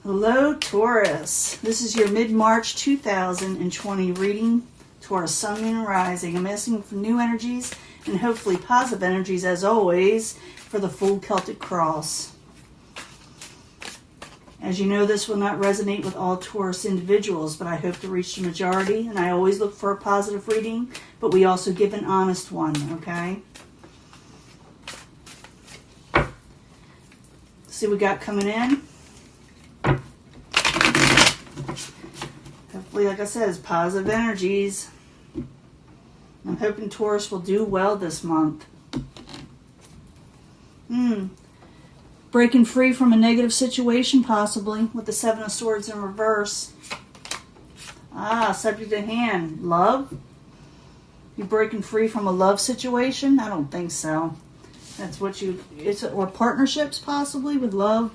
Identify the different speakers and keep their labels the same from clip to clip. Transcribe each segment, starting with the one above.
Speaker 1: Hello, Taurus. This is your mid-March 2020 reading, Taurus Sun, Moon, and Rising. I'm asking for new energies and hopefully positive energies, as always, for the full Celtic cross. As you know, this will not resonate with all Taurus individuals, but I hope to reach the majority, and I always look for a positive reading, but we also give an honest one, okay? See what we got coming in. Hopefully, like I said, it's positive energies. I'm hoping Taurus will do well this month. Breaking free from a negative situation, possibly, with the Seven of Swords in reverse. Subject at hand. Love? You breaking free from a love situation? I don't think so. That's what or partnerships, possibly, with love.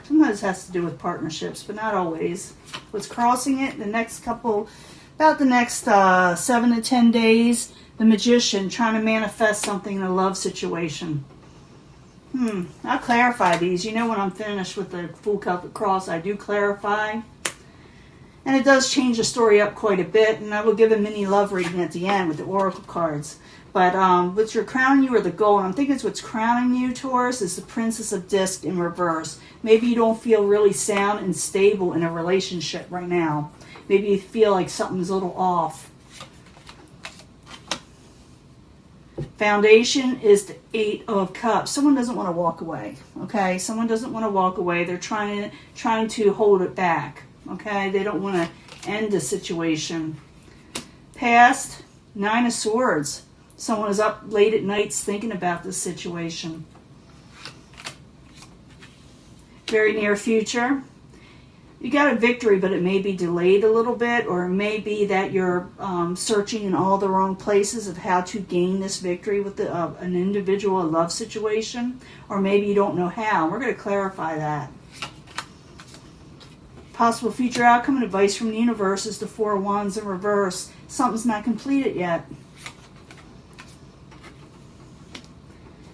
Speaker 1: Sometimes it has to do with partnerships, but not always. What's crossing it, about the next 7 to 10 days, the Magician trying to manifest something in a love situation. I'll clarify these. You know, when I'm finished with the full Celtic cross, I do clarify. And it does change the story up quite a bit, and I will give a mini love reading at the end with the oracle cards. But what's your crowning you or the goal? And I'm thinking it's what's crowning you, Taurus, is the Princess of Disc in reverse. Maybe you don't feel really sound and stable in a relationship right now. Maybe you feel like something's a little off. Foundation is the Eight of Cups. Someone doesn't want to walk away, okay? Someone doesn't want to walk away. They're trying to hold it back, okay? They don't want to end the situation. Past, Nine of Swords. Someone is up late at nights thinking about this situation. Very near future. You got a victory, but it may be delayed a little bit, or it may be that you're searching in all the wrong places of how to gain this victory with an individual love situation, or maybe you don't know how. We're going to clarify that. Possible future outcome and advice from the universe is the Four of Wands in reverse. Something's not completed yet.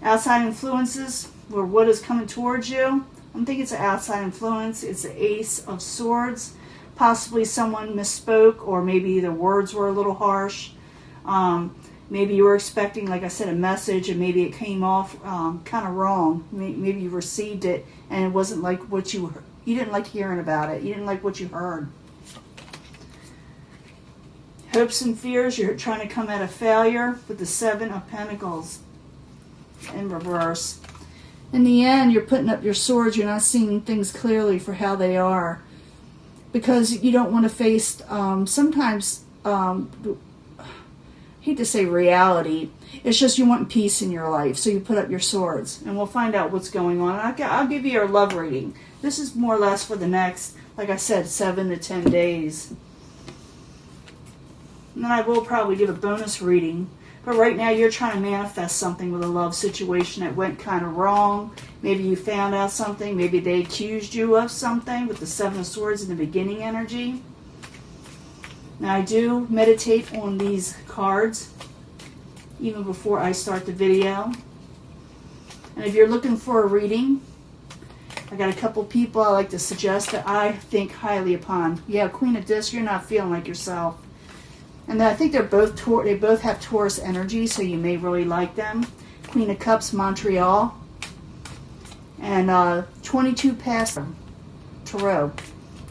Speaker 1: Outside influences, or what is coming towards you. I'm thinking it's an outside influence. It's the Ace of Swords. Possibly someone misspoke, or maybe the words were a little harsh. Maybe you were expecting, like I said, a message, and maybe it came off kind of wrong. Maybe you received it, and it wasn't like what you didn't like hearing about it. You didn't like what you heard. Hopes and fears, you're trying to come out of failure with the Seven of Pentacles in reverse. In the end, you're putting up your swords. You're not seeing things clearly for how they are, because you don't want to face sometimes hate to say reality. It's just you want peace in your life, so you put up your swords, and we'll find out what's going on. I'll give you your love reading. This is more or less for the next, like I said, 7 to 10 days. And then I will probably give a bonus reading. But right now you're trying to manifest something with a love situation that went kind of wrong. Maybe you found out something. Maybe they accused you of something with the Seven of Swords in the beginning energy. Now I do meditate on these cards even before I start the video. And if you're looking for a reading, I got a couple people I like to suggest that I think highly upon. Yeah, Queen of Discs, you're not feeling like yourself. And I think they both have Taurus energy, so you may really like them. Queen of Cups, Montreal. And 22 past Tarot.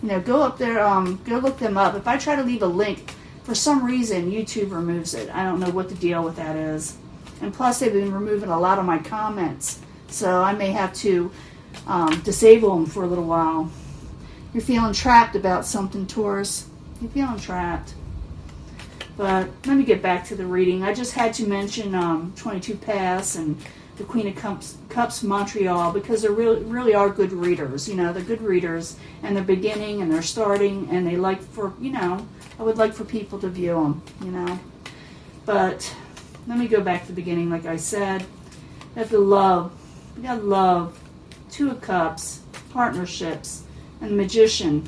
Speaker 1: You know, go up there, go look them up. If I try to leave a link, for some reason, YouTube removes it. I don't know what the deal with that is. And plus, they've been removing a lot of my comments, so I may have to disable them for a little while. You're feeling trapped about something, Taurus. You're feeling trapped. But let me get back to the reading. I just had to mention 22 Pass and the Queen of Cups, Montreal, because they really are good readers. You know, they're good readers, and they're beginning and they're starting, and they like for, you know, I would like for people to view them, you know. But let me go back to the beginning, like I said. We have the love. We got love, Two of Cups, partnerships, and the Magician.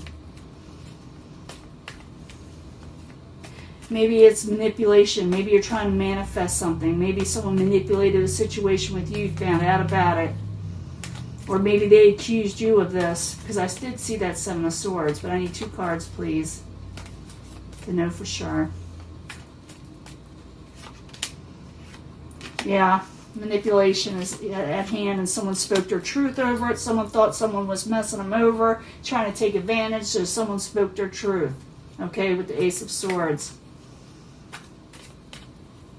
Speaker 1: Maybe it's manipulation. Maybe you're trying to manifest something. Maybe someone manipulated a situation with you, found out about it. Or maybe they accused you of this, because I did see that Seven of Swords, but I need 2 cards, please, to know for sure. Yeah, manipulation is at hand, and someone spoke their truth over it. Someone thought someone was messing them over, trying to take advantage, so someone spoke their truth. Okay, with the Ace of Swords.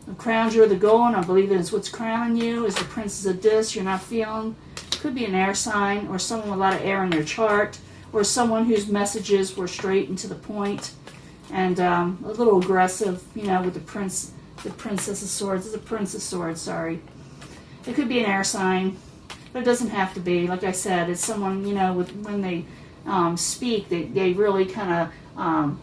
Speaker 1: The crowns you are the goal, and I believe it is what's crowning you, is the Princess of Discs. You're not feeling. Could be an air sign, or someone with a lot of air in their chart, or someone whose messages were straight and to the point, and a little aggressive, you know, with the Princess of Swords. It's a Prince of Swords, sorry. It could be an air sign, but it doesn't have to be. Like I said, it's someone, you know, when they speak, they really kind of,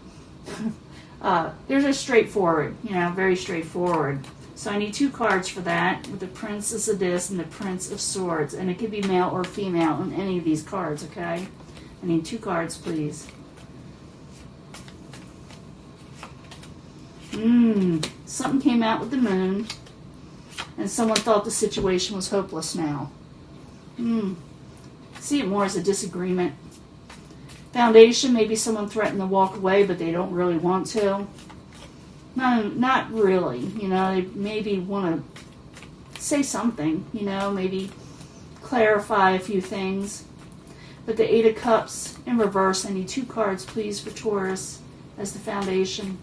Speaker 1: they're just straightforward, you know, very straightforward. So I need 2 cards for that, with the Princess of Discs and the Prince of Swords. And it could be male or female on any of these cards, okay? I need 2 cards, please. Something came out with the moon, and someone thought the situation was hopeless now. See it more as a disagreement. Foundation, maybe someone threatened to walk away, but they don't really want to. No, not really. You know, they maybe want to say something, you know, maybe clarify a few things. But the 8 of Cups in reverse, I need 2 cards, please, for Taurus as the foundation.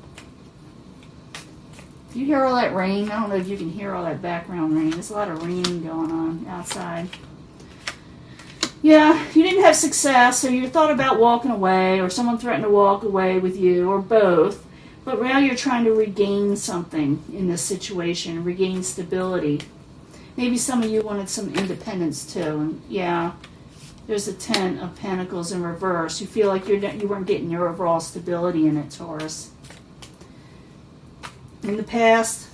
Speaker 1: You hear all that rain? I don't know if you can hear all that background rain. There's a lot of rain going on outside. Yeah, you didn't have success, so you thought about walking away, or someone threatened to walk away with you, or both. But now you're trying to regain something in this situation, regain stability. Maybe some of you wanted some independence too. And yeah, there's a 10 of Pentacles in reverse. You feel like you weren't getting your overall stability in it, Taurus. In the past,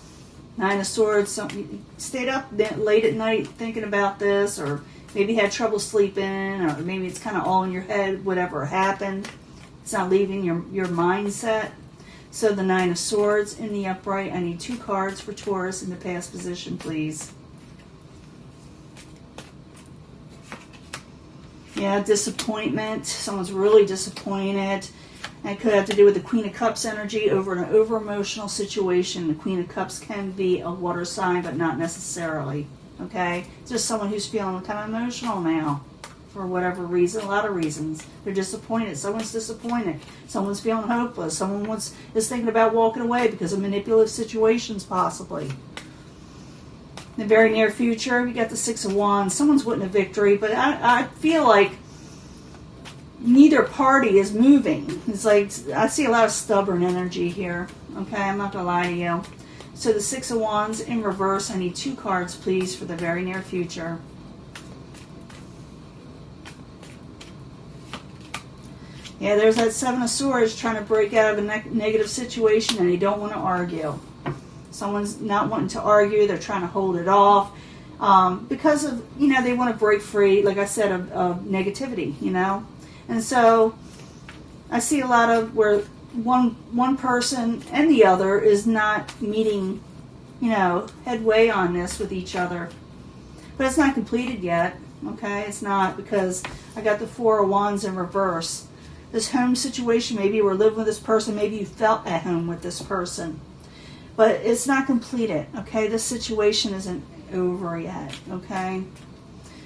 Speaker 1: 9 of Swords, you stayed up late at night thinking about this, or maybe had trouble sleeping, or maybe it's kind of all in your head, whatever happened. It's not leaving your mindset. So the 9 of Swords in the upright. I need 2 cards for Taurus in the past position, please. Yeah, disappointment. Someone's really disappointed. That could have to do with the Queen of Cups energy over an over-emotional situation. The Queen of Cups can be a water sign, but not necessarily. Okay? It's just someone who's feeling kind of emotional now. For whatever reason, a lot of reasons. They're disappointed. Someone's disappointed. Someone's feeling hopeless. Someone is thinking about walking away because of manipulative situations, possibly. In the very near future, you got the 6 of Wands. Someone's wanting a victory, but I feel like neither party is moving. It's like, I see a lot of stubborn energy here. Okay, I'm not going to lie to you. So the 6 of Wands in reverse. I need 2 cards, please, for the very near future. Yeah, there's that 7 of Swords trying to break out of a negative situation, and they don't want to argue. Someone's not wanting to argue. They're trying to hold it off because of, you know, they want to break free, like I said, of negativity, you know. And so I see a lot of where one person and the other is not meeting, you know, headway on this with each other. But it's not completed yet, okay? It's not, because I got the 4 of Wands in reverse. This home situation, maybe you were living with this person, maybe you felt at home with this person. But it's not completed, okay? This situation isn't over yet, okay?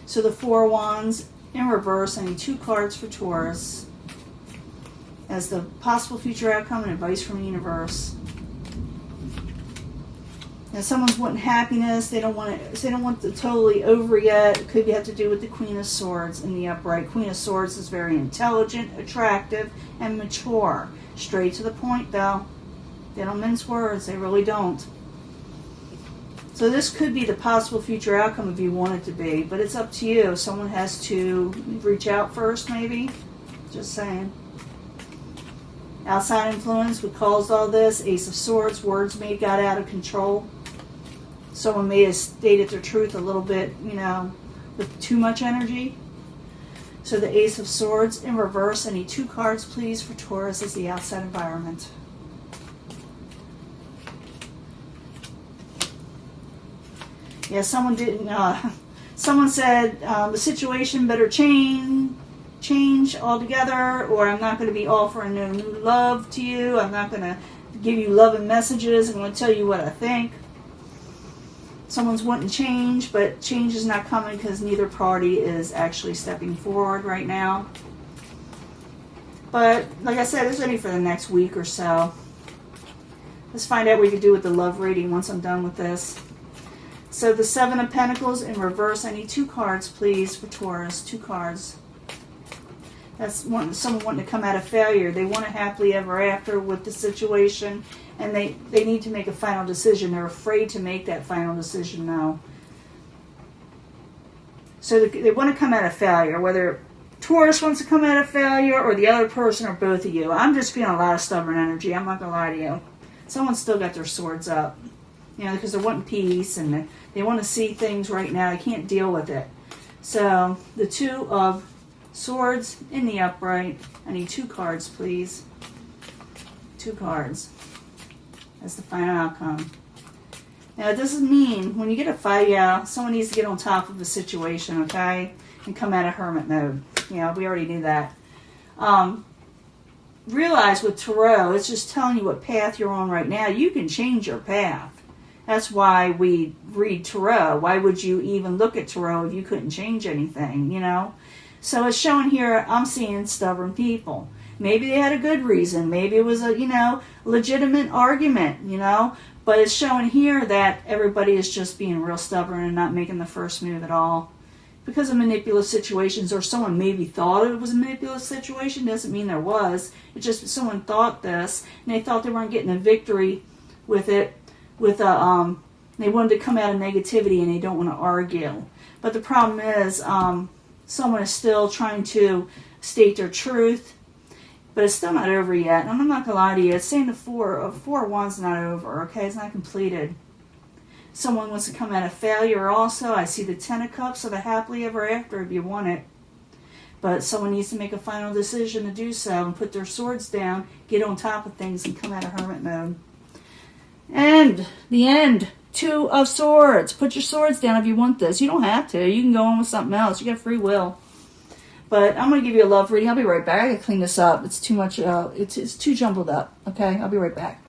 Speaker 1: So the 4 of Wands in reverse. I need 2 cards for Taurus as the possible future outcome and advice from the universe. Now, someone's wanting happiness. They don't want it. They don't want it totally over yet. It could have to do with the Queen of Swords in the upright. Queen of Swords is very intelligent, attractive, and mature. Straight to the point, though. They don't mince words. They really don't. So this could be the possible future outcome if you want it to be, but it's up to you. Someone has to reach out first, maybe. Just saying. Outside influence, what caused all this? Ace of Swords, words may got out of control. Someone may have stated their truth a little bit, you know, with too much energy. So the Ace of Swords in reverse. I need 2 cards, please, for Taurus as the outside environment. Yeah, someone didn't Someone said the situation better change altogether, or I'm not going to be offering no new love to you. I'm not going to give you loving messages. I'm going to tell you what I think. Someone's wanting change, but change is not coming because neither party is actually stepping forward right now. But like I said, it's only for the next week or so. Let's find out what we can do with the love reading once I'm done with this. So the Seven of Pentacles in reverse. I need 2 cards, please, for Taurus. 2 cards. That's someone wanting to come out of failure. They want a happily ever after with the situation, and they need to make a final decision. They're afraid to make that final decision now. So they want to come out of failure, whether Taurus wants to come out of failure or the other person or both of you. I'm just feeling a lot of stubborn energy. I'm not going to lie to you. Someone's still got their swords up, because they're wanting peace and they want to see things right now. They can't deal with it. So the 2 of Swords in the upright. I need 2 cards, please. 2 cards. That's the final outcome. Now, it doesn't mean when you get a 5, someone needs to get on top of the situation, okay? And come out of hermit mode. We already knew that. Realize with Tarot, it's just telling you what path you're on right now. You can change your path. That's why we read Tarot. Why would you even look at Tarot if you couldn't change anything, So it's showing here, I'm seeing stubborn people. Maybe they had a good reason. Maybe it was a, legitimate argument, But it's showing here that everybody is just being real stubborn and not making the first move at all. Because of manipulative situations, or someone maybe thought it was a manipulative situation, doesn't mean there was. It's just someone thought this, and they thought they weren't getting a victory with it. They wanted to come out of negativity, and they don't want to argue. But the problem is, someone is still trying to state their truth, but it's still not over yet. And I'm not going to lie to you. It's saying the 4 of Wands not over, okay? It's not completed. Someone wants to come out of failure also. I see the 10 of Cups of a happily ever after if you want it. But someone needs to make a final decision to do so and put their swords down, get on top of things, and come out of hermit mode. And the end. 2 of Swords. Put your swords down if you want this. You don't have to. You can go on with something else. You got free will. But I'm going to give you a love reading. I'll be right back. I got to clean this up. It's too much. It's too jumbled up. Okay? I'll be right back.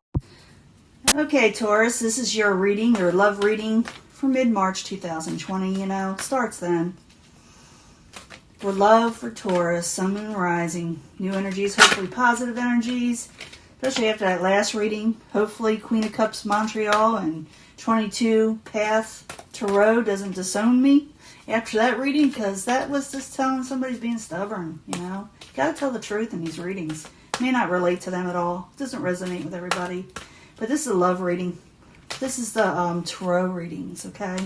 Speaker 1: Okay, Taurus. This is your reading, your love reading for mid-March 2020. It starts then. For love for Taurus, Sun, Moon, Rising. New energies, hopefully positive energies. Especially after that last reading. Hopefully Queen of Cups, Montreal, and 22 Path Tarot doesn't disown me after that reading, because that was just telling somebody's being stubborn, Gotta tell the truth in these readings. May not relate to them at all. It doesn't resonate with everybody. But this is a love reading. This is the Tarot readings, okay?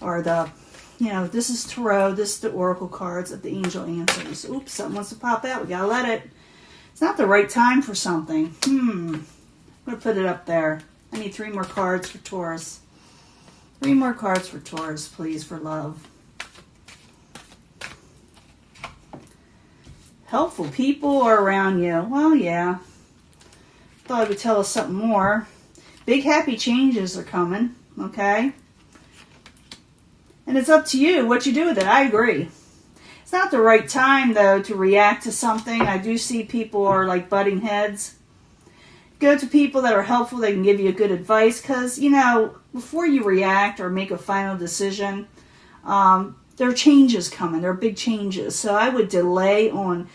Speaker 1: Or the, this is Tarot. This is the Oracle cards of the Angel Answers. Oops, something wants to pop out. We gotta let it. It's not the right time for something. I'm gonna put it up there. I need 3 more cards for Taurus. 3 more cards for Taurus, please, for love. Helpful people are around you. Well, yeah. Thought it would tell us something more. Big happy changes are coming, okay? And it's up to you what you do with it. I agree. It's not the right time, though, to react to something. I do see people are like butting heads. Go to people that are helpful. They can give you good advice. Because, before you react or make a final decision, there are changes coming. There are big changes. So I would delay on,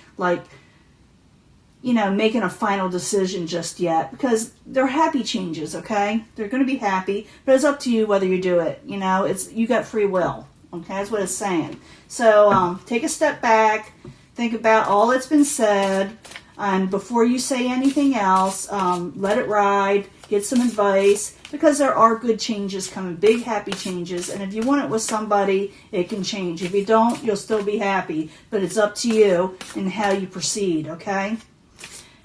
Speaker 1: making a final decision just yet. Because they're happy changes, okay? They're going to be happy. But it's up to you whether you do it. You got free will. Okay, that's what it's saying. So take a step back. Think about all that's been said. And before you say anything else, let it ride, get some advice, because there are good changes coming, big happy changes. And if you want it with somebody, it can change. If you don't, you'll still be happy. But it's up to you and how you proceed, okay?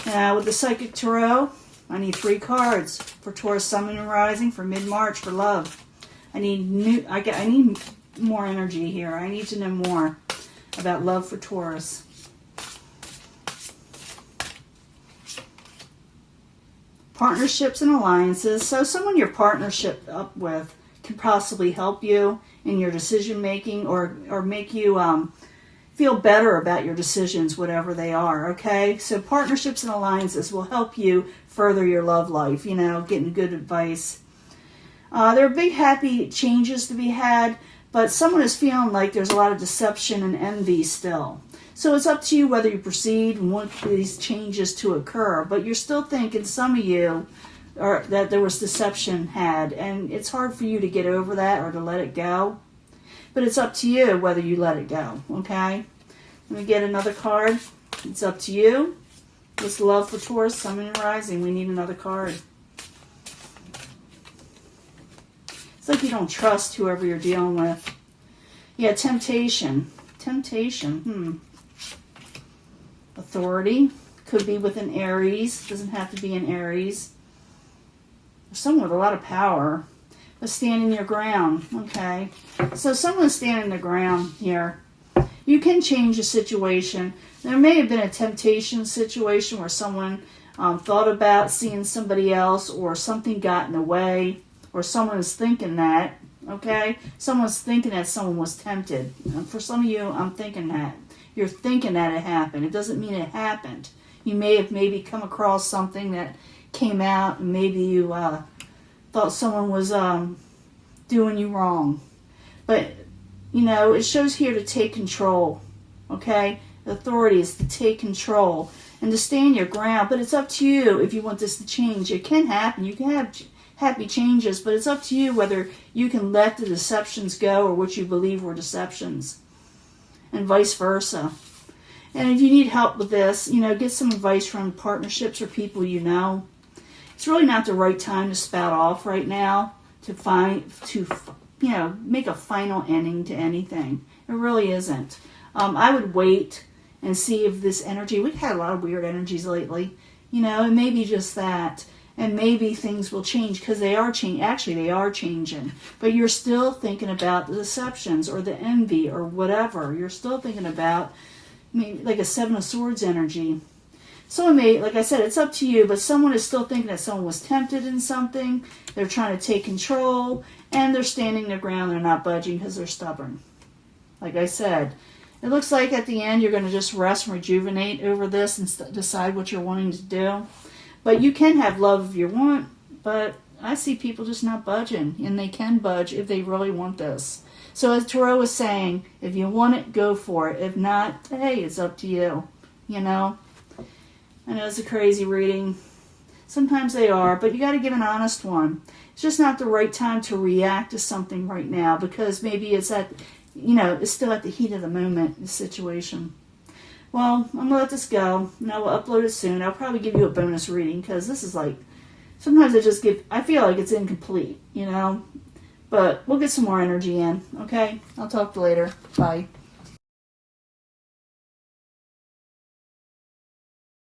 Speaker 1: Now, with the Psychic Tarot, I need 3 cards for Taurus, Sun, Moon, and Rising for mid-March for love. I need more energy here. I need to know more about love for Taurus. Partnerships and alliances. So someone you're partnership up with can possibly help you in your decision making, or make you feel better about your decisions, whatever they are, okay? So partnerships and alliances will help you further your love life, getting good advice. There are big happy changes to be had, but someone is feeling like there's a lot of deception and envy still. So it's up to you whether you proceed and want these changes to occur, but you're still thinking, some of you, that there was deception had, and it's hard for you to get over that or to let it go. But it's up to you whether you let it go, okay? Let me get another card. It's up to you. This love for Taurus, Sun and Rising. We need another card. It's like you don't trust whoever you're dealing with. Yeah, temptation. Temptation. Authority. Could be with an Aries. Doesn't have to be an Aries. Someone with a lot of power. But standing your ground. Okay. So someone's standing their ground here. You can change a situation. There may have been a temptation situation where someone thought about seeing somebody else, or something got in the way, or someone is thinking that. Okay. Someone's thinking that someone was tempted. And for some of you, I'm thinking that. You're thinking that it happened. It doesn't mean it happened. You may have maybe come across something that came out, and maybe you thought someone was doing you wrong. But, it shows here to take control, okay? The authority is to take control and to stand your ground. But it's up to you if you want this to change. It can happen. You can have happy changes, but it's up to you whether you can let the deceptions go or what you believe were deceptions, and vice versa. And if you need help with this, get some advice from partnerships or people you know. It's really not the right time to spout off right now to make a final ending to anything. It really isn't. I would wait and see if this energy, we've had a lot of weird energies lately, and maybe just that, and maybe things will change, because they are changing. Actually, they are changing, but you're still thinking about the deceptions or the envy or whatever. You're still thinking about, like a Seven of Swords energy. Someone may, like I said, it's up to you, but someone is still thinking that someone was tempted in something. They're trying to take control, and they're standing their ground. They're not budging because they're stubborn. Like I said, it looks like at the end you're going to just rest and rejuvenate over this and decide what you're wanting to do. But you can have love if you want, but I see people just not budging, and they can budge if they really want this. So as Tarot was saying, if you want it, go for it. If not, hey, it's up to you, I know it's a crazy reading. Sometimes they are, but you got to give an honest one. It's just not the right time to react to something right now, because maybe it's it's still at the heat of the moment, the situation. Well, I'm going to let this go, and I will upload it soon. I'll probably give you a bonus reading, because this is sometimes I feel like it's incomplete, but we'll get some more energy in, okay? I'll talk to you later. Bye.